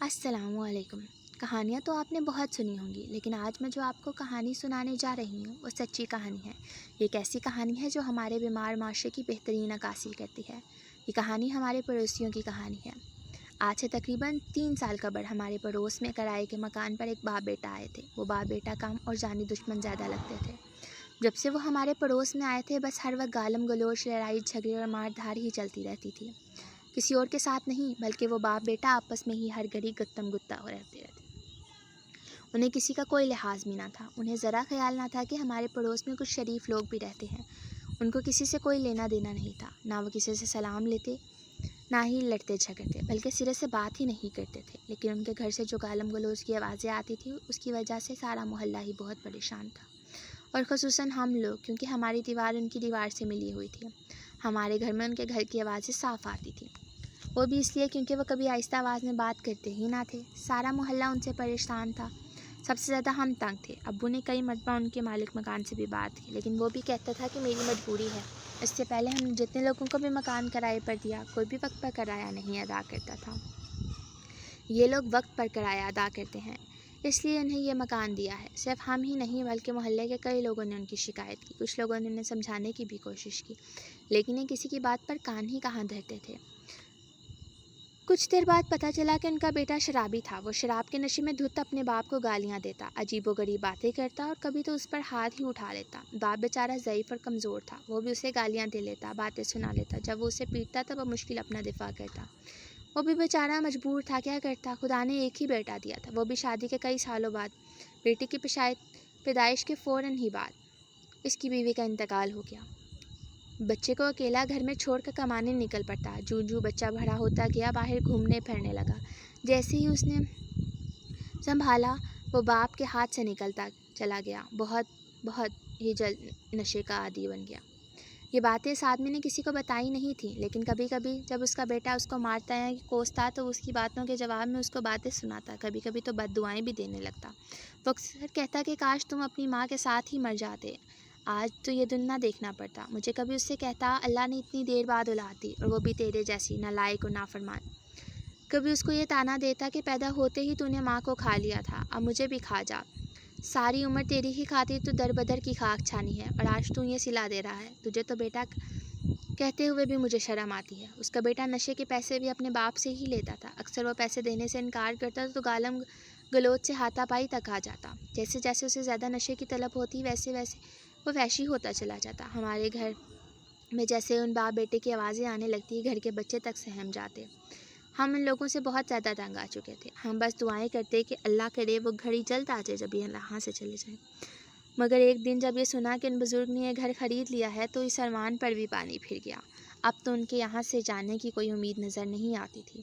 السلام علیکم۔ کہانیاں تو آپ نے بہت سنی ہوں گی، لیکن آج میں جو آپ کو کہانی سنانے جا رہی ہوں وہ سچی کہانی ہے۔ یہ ایک ایسی کہانی ہے جو ہمارے بیمار معاشرے کی بہترین عکاسی کرتی ہے۔ یہ کہانی ہمارے پڑوسیوں کی کہانی ہے۔ آج سے تقریباً 3 سال قبل ہمارے پڑوس میں کرائے کے مکان پر ایک باپ بیٹا آئے تھے۔ وہ باپ بیٹا کم اور جانی دشمن زیادہ لگتے تھے۔ جب سے وہ ہمارے پڑوس میں آئے تھے بس ہر وقت گالم گلوچ، لڑائی جھگڑے اور مار دھاڑ ہی چلتی رہتی تھی۔ کسی اور کے ساتھ نہیں، بلکہ وہ باپ بیٹا آپس میں ہی ہر گھڑی گتم گتا ہو رہتے رہتے۔ انہیں کسی کا کوئی لحاظ بھی نہ تھا۔ انہیں ذرا خیال نہ تھا کہ ہمارے پڑوس میں کچھ شریف لوگ بھی رہتے ہیں۔ ان کو کسی سے کوئی لینا دینا نہیں تھا، نہ وہ کسی سے سلام لیتے، نہ ہی لڑتے جھگڑتے، بلکہ سرے سے بات ہی نہیں کرتے تھے۔ لیکن ان کے گھر سے جو گالم گلوچ کی آوازیں آتی تھی اس کی وجہ سے سارا محلہ ہی بہت پریشان تھا، اور خصوصاً ہم لوگ، کیونکہ ہماری دیوار ان کی دیوار سے ملی ہوئی تھی۔ ہمارے گھر میں ان کے گھر کی آوازیں صاف آتی تھیں، وہ بھی اس لیے کیونکہ وہ کبھی آہستہ آواز میں بات کرتے ہی نہ تھے۔ سارا محلہ ان سے پریشان تھا۔ سب سے زیادہ ہم تنگ تھے۔ ابو نے کئی مرتبہ ان کے مالک مکان سے بھی بات کی، لیکن وہ بھی کہتا تھا کہ میری مجبوری ہے۔ اس سے پہلے ہم نے جتنے لوگوں کو بھی مکان کرائے پر دیا، کوئی بھی وقت پر کرایہ نہیں ادا کرتا تھا۔ یہ لوگ وقت پر کرایہ ادا کرتے ہیں، اس لیے انہیں یہ مکان دیا ہے۔ صرف ہم ہی نہیں بلکہ محلے کے کئی لوگوں نے ان کی شکایت کی۔ کچھ لوگوں نے انہیں سمجھانے کی بھی کوشش کی، لیکن یہ کسی کی بات پر کان ہی کہاں دھرتے تھے۔ کچھ دیر بعد پتہ چلا کہ ان کا بیٹا شرابی تھا۔ وہ شراب کے نشے میں دھت اپنے باپ کو گالیاں دیتا، عجیب و غریب باتیں کرتا اور کبھی تو اس پر ہاتھ ہی اٹھا لیتا۔ باپ بیچارہ ضعیف اور کمزور تھا، وہ بھی اسے گالیاں دے لیتا، باتیں سنا لیتا۔ جب وہ اسے پیٹتا تو وہ مشکل اپنا دفاع کرتا۔ وہ بھی بیچارہ مجبور تھا، کیا کرتا، خدا نے ایک ہی بیٹا دیا تھا، وہ بھی شادی کے کئی سالوں بعد۔ بیٹی کی پیدائش کے فوراً ہی بعد اس کی بیوی کا انتقال ہو گیا۔ بچے کو اکیلا گھر میں چھوڑ کر کمانے نکل پڑتا۔ جوں بچہ بڑا ہوتا گیا باہر گھومنے پھرنے لگا۔ جیسے ہی اس نے سنبھالا وہ باپ کے ہاتھ سے نکلتا چلا گیا، بہت ہی جلد نشے کا عادی بن گیا۔ یہ باتیں اس آدمی نے کسی کو بتائی نہیں تھیں، لیکن کبھی کبھی جب اس کا بیٹا اس کو مارتا یا کوستا تو اس کی باتوں کے جواب میں اس کو باتیں سناتا، کبھی کبھی تو بد دعائیں بھی دینے لگتا۔ وہ اکثر کہتا کہ کاش تم اپنی ماں کے ساتھ ہی مر جاتے، آج تو یہ دن نہ دیکھنا پڑتا۔ مجھے کبھی اس سے کہتا اللہ نے اتنی دیر بعد اولاد دی، اور وہ بھی تیرے جیسی نالائق اور نافرمان۔ کبھی اس کو یہ طعنہ دیتا کہ پیدا ہوتے ہی تو نے ماں کو کھا لیا تھا، اب مجھے بھی کھا جا، ساری عمر تیری ہی خاطر تو در بدر کی خاک چھانی ہے، اور آج تو یہ سلا دے رہا ہے، تجھے تو بیٹا کہتے ہوئے بھی مجھے شرم آتی ہے۔ اس کا بیٹا نشے کے پیسے بھی اپنے باپ سے ہی لیتا تھا۔ اکثر وہ پیسے دینے سے انکار کرتا تو گالم گلوچ سے ہاتھا پائی تک آ جاتا۔ جیسے جیسے اسے زیادہ نشے کی طلب ہوتی ویسے ویسے وہ وحشی ہوتا چلا جاتا۔ ہمارے گھر میں جیسے ان باپ بیٹے کی آوازیں آنے لگتی، گھر کے بچے تک سہم جاتے۔ ہم ان لوگوں سے بہت زیادہ تنگ آ چکے تھے۔ ہم بس دعائیں کرتے کہ اللہ کرے وہ گھڑی جلد آ جائے جب یہ یہاں سے چلے جائیں۔ مگر ایک دن جب یہ سنا کہ ان بزرگ نے یہ گھر خرید لیا ہے تو اس ارمان پر بھی پانی پھر گیا۔ اب تو ان کے یہاں سے جانے کی کوئی امید نظر نہیں آتی تھی۔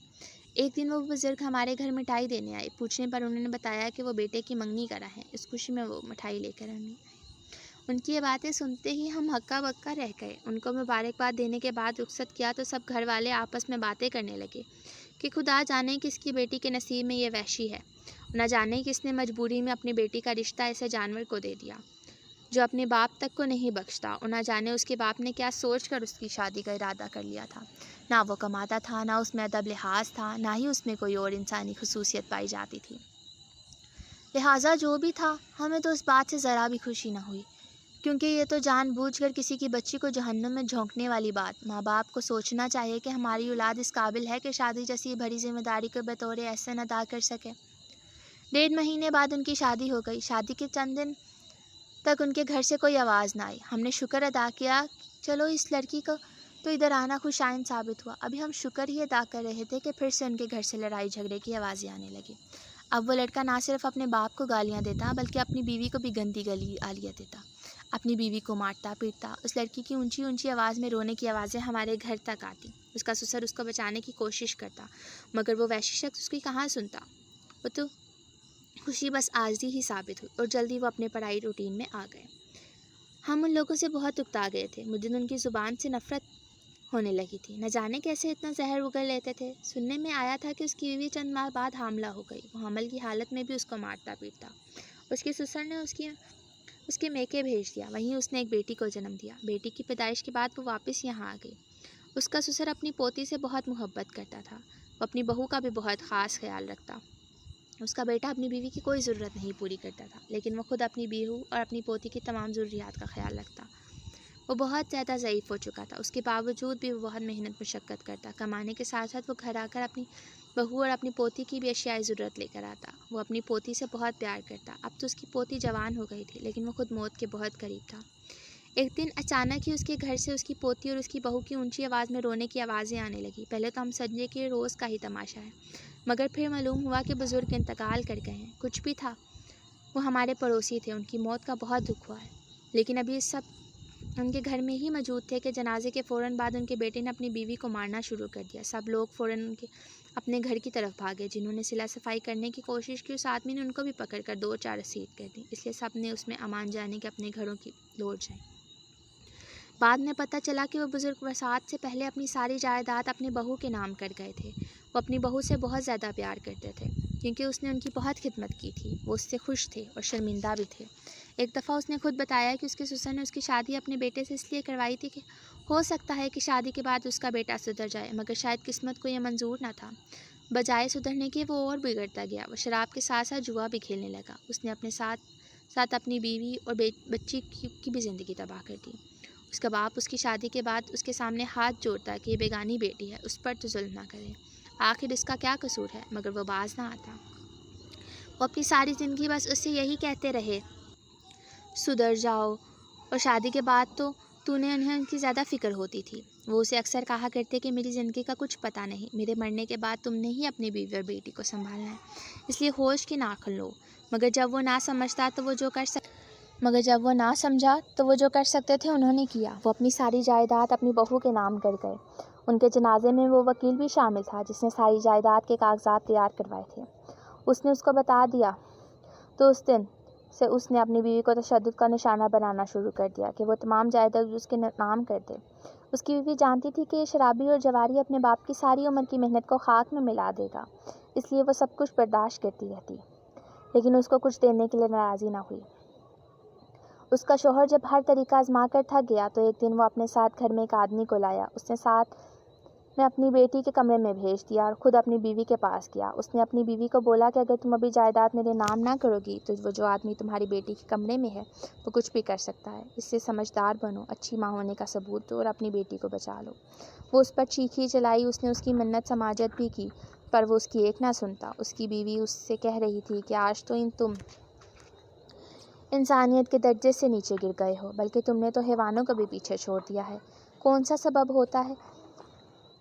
ایک دن وہ بزرگ ہمارے گھر مٹھائی دینے آئے۔ پوچھنے پر انہوں نے بتایا کہ وہ بیٹے کی منگنی کرا ہے، اس خوشی میں وہ مٹھائی لے کر آئے۔ ان کی یہ باتیں سنتے ہی ہم ہکا بکا رہ گئے۔ ان کو مبارکباد دینے کے بعد رخصت کیا تو سب گھر والے آپس میں باتیں کرنے لگے کہ خدا جانے کس کی بیٹی کے نصیب میں یہ وحشی ہے، نہ جانے کس نے مجبوری میں اپنی بیٹی کا رشتہ ایسے جانور کو دے دیا جو اپنے باپ تک کو نہیں بخشتا، اور نہ جانے اس کے باپ نے کیا سوچ کر اس کی شادی کا ارادہ کر لیا تھا۔ نہ وہ کماتا تھا، نہ اس میں ادب لحاظ تھا، نہ ہی اس میں کوئی اور انسانی خصوصیت پائی جاتی تھی۔ لہٰذا جو بھی تھا، ہمیں تو اس بات سے ذرا بھی خوشی نہ ہوئی، کیونکہ یہ تو جان بوجھ کر کسی کی بچی کو جہنم میں جھونکنے والی بات۔ ماں باپ کو سوچنا چاہیے کہ ہماری اولاد اس قابل ہے کہ شادی جیسی بڑی ذمہ داری کو بطور احسن ادا کر سکے۔ 1.5 مہینے بعد ان کی شادی ہو گئی۔ شادی کے چند دن تک ان کے گھر سے کوئی آواز نہ آئی۔ ہم نے شکر ادا کیا، چلو اس لڑکی کو تو ادھر آنا خوش آئند ثابت ہوا۔ ابھی ہم شکر ہی ادا کر رہے تھے کہ پھر سے ان کے گھر سے لڑائی جھگڑے کی آوازیں آنے لگی۔ اب وہ لڑکا نہ صرف اپنے باپ کو گالیاں دیتا بلکہ اپنی بیوی کو بھی گندی گالیاں دیتا، اپنی بیوی کو مارتا پیٹتا۔ اس لڑکی کی اونچی اونچی آواز میں رونے کی آوازیں ہمارے گھر تک آتی۔ اس کا سسر اس کو بچانے کی کوشش کرتا، مگر وہ وحشی شخص اس کی کہاں سنتا۔ وہ تو خوشی بس عارضی ہی ثابت ہوئی، اور جلدی وہ اپنے پڑھائی روٹین میں آ گئے۔ ہم ان لوگوں سے بہت اکتا گئے تھے۔ مجھے ان کی زبان سے نفرت ہونے لگی تھی، نہ جانے کیسے اتنا زہر اگل لیتے تھے۔ سننے میں آیا تھا کہ اس کی بیوی چند ماہ بعد حاملہ ہو گئی۔ وہ حمل کی حالت میں بھی اس کو مارتا پیٹتا۔ اس کے سسر نے اس کے میکے بھیج دیا، وہیں اس نے ایک بیٹی کو جنم دیا۔ بیٹی کی پیدائش کے بعد وہ واپس یہاں آ گئی۔ اس کا سسر اپنی پوتی سے بہت محبت کرتا تھا۔ وہ اپنی بہو کا بھی بہت خاص خیال رکھتا۔ اس کا بیٹا اپنی بیوی کی کوئی ضرورت نہیں پوری کرتا تھا، لیکن وہ خود اپنی بہو اور اپنی پوتی کی تمام ضروریات کا خیال رکھتا۔ وہ بہت زیادہ ضعیف ہو چکا تھا، اس کے باوجود بھی وہ بہت محنت مشقت کرتا۔ کمانے کے ساتھ ساتھ وہ گھر آ کر اپنی بہو اور اپنی پوتی کی بھی اشیاء ضرورت لے کر آتا۔ وہ اپنی پوتی سے بہت پیار کرتا۔ اب تو اس کی پوتی جوان ہو گئی تھی، لیکن وہ خود موت کے بہت قریب تھا۔ ایک دن اچانک ہی اس کے گھر سے اس کی پوتی اور اس کی بہو کی اونچی آواز میں رونے کی آوازیں آنے لگی۔ پہلے تو ہم سمجھے کہ روز کا ہی تماشا ہے، مگر پھر معلوم ہوا کہ بزرگ انتقال کر گئے ہیں۔ کچھ بھی تھا، وہ ہمارے پڑوسی تھے، ان کی موت کا بہت دکھ ہوا ہے، لیکن ابھی سب ان کے گھر میں ہی موجود تھے کہ جنازے کے فوراً بعد ان کے بیٹے نے اپنی بیوی کو مارنا شروع کر دیا۔ سب لوگ فوراً اپنے گھر کی طرف بھاگے۔ جنہوں نے صلہ صفائی کرنے کی کوشش کی، اس آدمی نے ان کو بھی پکڑ کر 2-4 رسید کر دی، اس لیے سب نے اس میں امان جانے کے اپنے گھروں کی لوٹ جائیں۔ بعد میں پتہ چلا کہ وہ بزرگ وفات سے پہلے اپنی ساری جائیداد اپنی بہو کے نام کر گئے تھے۔ وہ اپنی بہو سے بہت زیادہ پیار کرتے تھے، کیونکہ اس نے ان کی بہت خدمت کی تھی۔ وہ اس سے خوش تھے اور شرمندہ بھی تھے۔ ایک دفعہ اس نے خود بتایا کہ اس کے سسر نے اس کی شادی اپنے بیٹے سے اس لیے کروائی تھی کہ ہو سکتا ہے کہ شادی کے بعد اس کا بیٹا سدھر جائے، مگر شاید قسمت کو یہ منظور نہ تھا۔ بجائے سدھرنے کے وہ اور بگڑتا گیا۔ وہ شراب کے ساتھ ساتھ جوا بھی کھیلنے لگا۔ اس نے اپنے ساتھ ساتھ اپنی بیوی اور بچی کی بھی زندگی تباہ کر دی۔ اس کا باپ اس کی شادی کے بعد اس کے سامنے ہاتھ جوڑتا کہ یہ بیگانی بیٹی ہے، اس پر تو ظلم نہ کرے، آخر اس کا کیا قصور ہے، مگر وہ باز نہ آتا۔ وہ اپنی ساری زندگی بس اس سے یہی کہتے رہے، سدھر جاؤ، اور شادی کے بعد تو نے انہیں ان کی زیادہ فکر ہوتی تھی۔ وہ اسے اکثر کہا کرتے کہ میری زندگی کا کچھ پتہ نہیں، میرے مرنے کے بعد تم نے ہی اپنی بیوی اور بیٹی کو سنبھالنا ہے، اس لیے ہوش کی ناخن لو۔ مگر جب وہ نہ سمجھا تو وہ جو کر سکتے تھے انہوں نے کیا۔ وہ اپنی ساری جائیداد اپنی بہو کے نام کر گئے۔ ان کے جنازے میں وہ وکیل بھی شامل تھا جس نے ساری جائیداد کے کاغذات تیار کروائے تھے۔ اس نے اس کو بتا دیا تو اس دن سے اس نے اپنی بیوی کو تشدد کا نشانہ بنانا شروع کر دیا کہ وہ تمام جائیداد اس کے نام کر دے۔ اس کی بیوی جانتی تھی کہ یہ شرابی اور جواری اپنے باپ کی ساری عمر کی محنت کو خاک میں ملا دے گا، اس لیے وہ سب کچھ برداشت کرتی رہتی، لیکن اس کو کچھ دینے کے لیے ناراضی نہ ہوئی۔ اس کا شوہر جب ہر طریقہ آزما کر تھک گیا تو ایک دن وہ اپنے ساتھ گھر میں ایک آدمی کو لایا۔ اس نے ساتھ میں اپنی بیٹی کے کمرے میں بھیج دیا اور خود اپنی بیوی کے پاس گیا۔ اس نے اپنی بیوی کو بولا کہ اگر تم ابھی جائیداد میرے نام نہ کرو گی تو وہ جو آدمی تمہاری بیٹی کے کمرے میں ہے وہ کچھ بھی کر سکتا ہے، اس سے سمجھدار بنو، اچھی ماں ہونے کا ثبوت دو اور اپنی بیٹی کو بچا لو۔ وہ اس پر چیخی چلائی، اس نے اس کی منت سماجت بھی کی، پر وہ اس کی ایک نہ سنتا۔ اس کی بیوی اس سے کہہ رہی تھی کہ آج تو تم انسانیت کے درجے سے نیچے گر گئے ہو، بلکہ تم نے تو حیوانوں کو بھی پیچھے چھوڑ دیا ہے۔ کون سا سبب ہوتا ہے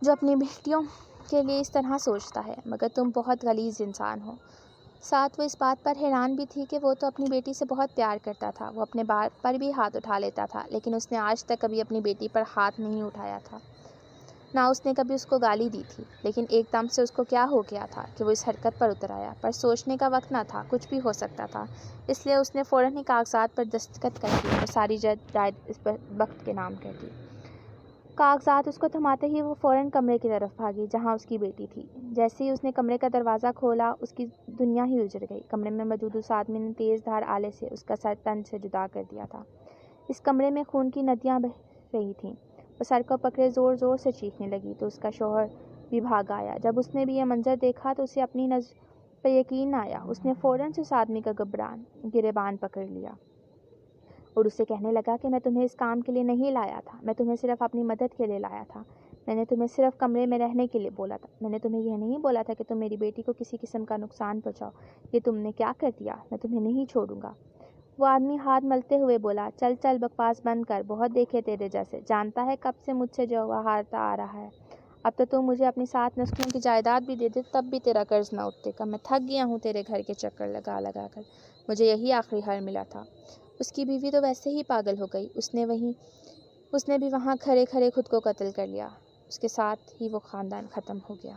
جو اپنی بیٹیوں کے لیے اس طرح سوچتا ہے، مگر تم بہت غلیظ انسان ہو۔ ساتھ وہ اس بات پر حیران بھی تھی کہ وہ تو اپنی بیٹی سے بہت پیار کرتا تھا، وہ اپنے باپ پر بھی ہاتھ اٹھا لیتا تھا، لیکن اس نے آج تک کبھی اپنی بیٹی پر ہاتھ نہیں اٹھایا تھا، نہ اس نے کبھی اس کو گالی دی تھی۔ لیکن ایک دم سے اس کو کیا ہو گیا تھا کہ وہ اس حرکت پر اتر آیا، پر سوچنے کا وقت نہ تھا، کچھ بھی ہو سکتا تھا، اس لیے اس نے فوراً ہی کاغذات پر دستخط کر دیے اور ساری جائیداد اس وقت کے نام کر دی۔ کاغذات اس کو تھماتے ہی وہ فوراً کمرے کی طرف بھاگی جہاں اس کی بیٹی تھی۔ جیسے ہی اس نے کمرے کا دروازہ کھولا اس کی دنیا ہی اجڑ گئی۔ کمرے میں موجود اس آدمی نے تیز دھار آلے سے اس کا سر تن سے جدا کر دیا تھا۔ اس کمرے میں خون کی ندیاں بہہ رہی تھیں۔ وہ سر کو پکڑے زور زور سے چیخنے لگی تو اس کا شوہر بھی بھاگ آیا۔ جب اس نے بھی یہ منظر دیکھا تو اسے اپنی نظر پر یقین نہ آیا۔ اس نے فوراً سے اس آدمی کا گریبان پکڑ لیا اور اسے کہنے لگا کہ میں تمہیں اس کام کے لیے نہیں لایا تھا، میں تمہیں صرف اپنی مدد کے لیے لایا تھا، میں نے تمہیں صرف کمرے میں رہنے کے لیے بولا تھا، میں نے تمہیں یہ نہیں بولا تھا کہ تم میری بیٹی کو کسی قسم کا نقصان پہنچاؤ، یہ تم نے کیا کر دیا، میں تمہیں نہیں چھوڑوں گا۔ وہ آدمی ہاتھ ملتے ہوئے بولا، چل چل بکواس بند کر، بہت دیکھے تیرے جیسے، جانتا ہے کب سے مجھ سے جو ہارتا آ رہا ہے، اب تو تم مجھے اپنی 7 نسلوں کی جائیداد بھی دے دے تب بھی تیرا قرض نہ اٹھے گا، میں تھک گیا ہوں تیرے گھر کے چکر لگا لگا کر، مجھے یہی آخری حل ملا تھا۔ اس کی بیوی تو ویسے ہی پاگل ہو گئی، اس نے بھی وہاں کھڑے کھڑے خود کو قتل کر لیا، اس کے ساتھ ہی وہ خاندان ختم ہو گیا۔